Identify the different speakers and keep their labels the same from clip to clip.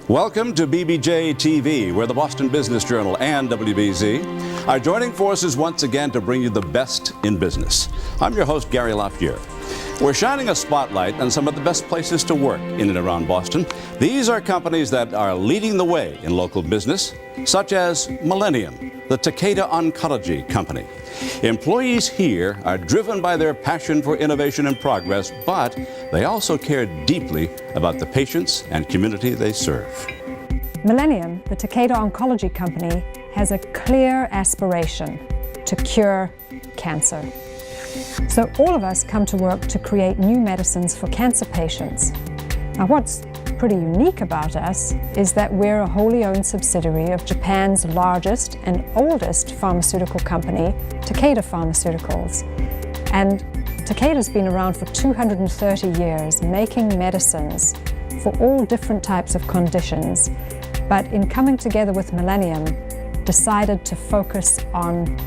Speaker 1: Welcome to BBJ TV, where the Boston Business Journal and WBZ are joining forces once again to bring you the best in business. I'm your host, Gary Lafleur. We're shining a spotlight on some of the best places to work in and around Boston. These are companies that are leading the way in local business, such as Millennium, the Takeda oncology company. Employees here are driven by their passion for innovation and progress, but they also care deeply about the patients and community they serve.
Speaker 2: Millennium, the Takeda oncology company, has a clear aspiration to cure cancer. So all of us come to work to create new medicines for cancer patients. Now, what's pretty unique about us is that we're a wholly owned subsidiary of Japan's largest and oldest pharmaceutical company, Takeda Pharmaceuticals. And Takeda's been around for 230 years, making medicines for all different types of conditions, but in coming together with Millennium, decided to focus on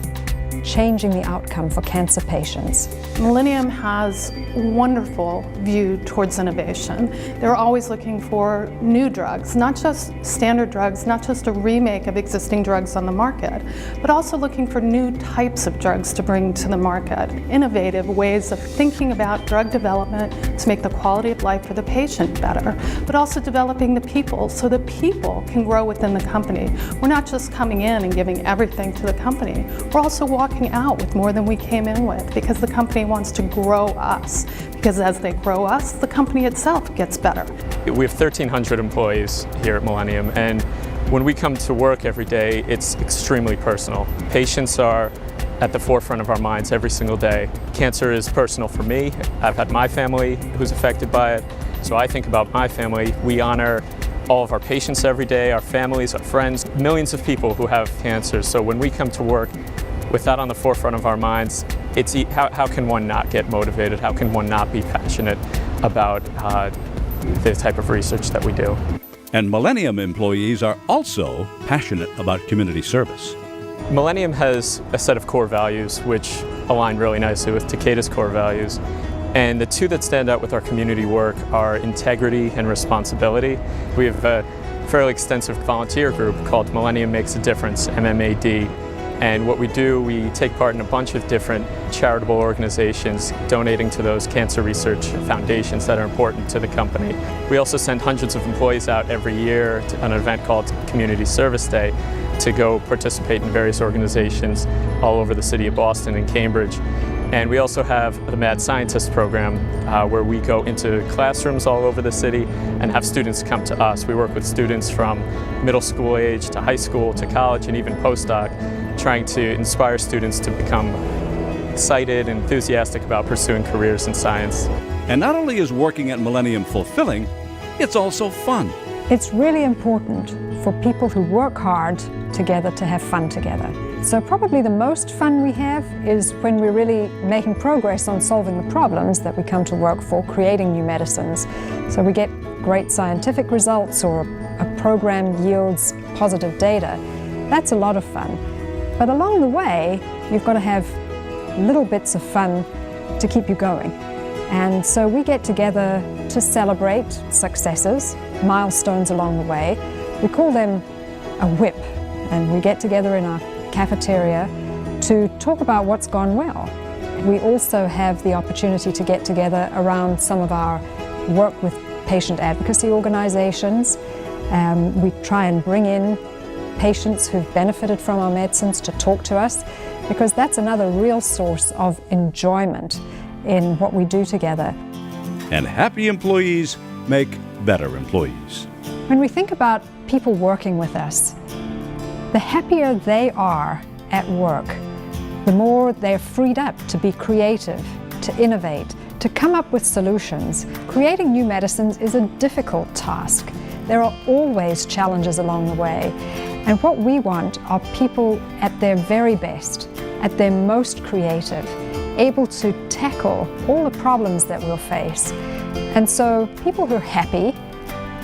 Speaker 2: changing the outcome for cancer patients.
Speaker 3: Millennium has a wonderful view towards innovation. They're always looking for new drugs, not just standard drugs, not just a remake of existing drugs on the market, but also looking for new types of drugs to bring to the market. Innovative ways of thinking about drug development to make the quality of life for the patient better, but also developing the people so the people can grow within the company. We're not just coming in and giving everything to the company. We're also walking out with more than we came in with, because the company wants to grow us. Because as they grow us, the company itself gets better.
Speaker 4: We have 1,300 employees here at Millennium, and when we come to work every day, it's extremely personal. Patients are at the forefront of our minds every single day. Cancer is personal for me. I've had my family who's affected by it, so I think about my family. We honor all of our patients every day, our families, our friends, millions of people who have cancer. So when we come to work with that on the forefront of our minds, it's how can one not get motivated? How can one not be passionate about the type of research that we do?
Speaker 1: And Millennium employees are also passionate about community service.
Speaker 4: Millennium has a set of core values which align really nicely with Takeda's core values. And the two that stand out with our community work are integrity and responsibility. We have a fairly extensive volunteer group called Millennium Makes a Difference, MMAD. And what we do, we take part in a bunch of different charitable organizations, donating to those cancer research foundations that are important to the company. We also send hundreds of employees out every year to an event called Community Service Day to go participate in various organizations all over the city of Boston and Cambridge. And we also have the Mad Scientist program where we go into classrooms all over the city and have students come to us. We work with students from middle school age to high school to college and even postdoc, trying to inspire students to become excited and enthusiastic about pursuing careers in science.
Speaker 1: And not only is working at Millennium fulfilling, it's also fun.
Speaker 2: It's really important for people who work hard together to have fun together. So probably the most fun we have is when we're really making progress on solving the problems that we come to work for, creating new medicines. So we get great scientific results or a program yields positive data. That's a lot of fun. But along the way, you've got to have little bits of fun to keep you going. And so we get together to celebrate successes, milestones along the way. We call them a whip, and we get together in our cafeteria to talk about what's gone well. We also have the opportunity to get together around some of our work with patient advocacy organizations. We try and bring in patients who've benefited from our medicines to talk to us, because that's another real source of enjoyment in what we do together.
Speaker 1: And happy employees make better employees.
Speaker 2: When we think about people working with us, the happier they are at work, the more they're freed up to be creative, to innovate, to come up with solutions. Creating new medicines is a difficult task. There are always challenges along the way. And what we want are people at their very best, at their most creative, able to tackle all the problems that we'll face. And so people who are happy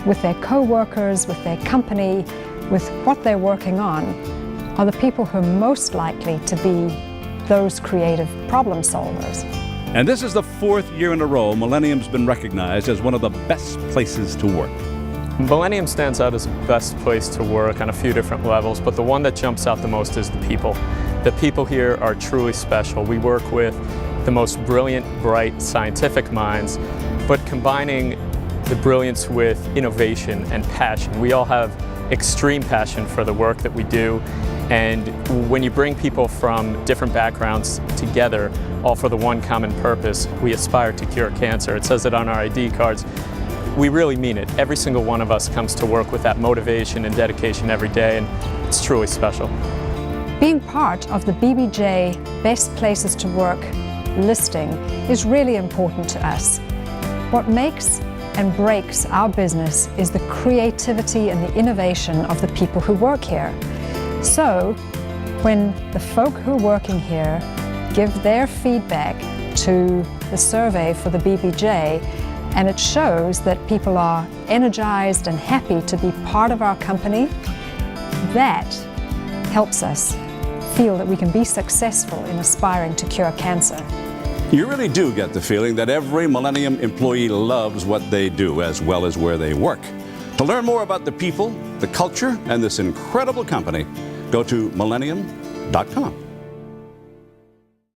Speaker 2: with their co-workers, with their company, with what they're working on, are the people who are most likely to be those creative problem solvers.
Speaker 1: And this is the 4th year in a row Millennium's been recognized as one of the best places to work.
Speaker 4: Millennium stands out as the best place to work on a few different levels, but the one that jumps out the most is the people. The people here are truly special. We work with the most brilliant, bright, scientific minds, but combining the brilliance with innovation and passion. We all have extreme passion for the work that we do, and when you bring people from different backgrounds together, all for the one common purpose, we aspire to cure cancer. It says it on our ID cards. We really mean it. Every single one of us comes to work with that motivation and dedication every day, and it's truly special.
Speaker 2: Being part of the BBJ Best Places to Work listing is really important to us. What makes and breaks our business is the creativity and the innovation of the people who work here. So, when the folk who are working here give their feedback to the survey for the BBJ, and it shows that people are energized and happy to be part of our company, that helps us feel that we can be successful in aspiring to cure cancer.
Speaker 1: You really do get the feeling that every Millennium employee loves what they do as well as where they work. To learn more about the people, the culture, and this incredible company, go to millennium.com.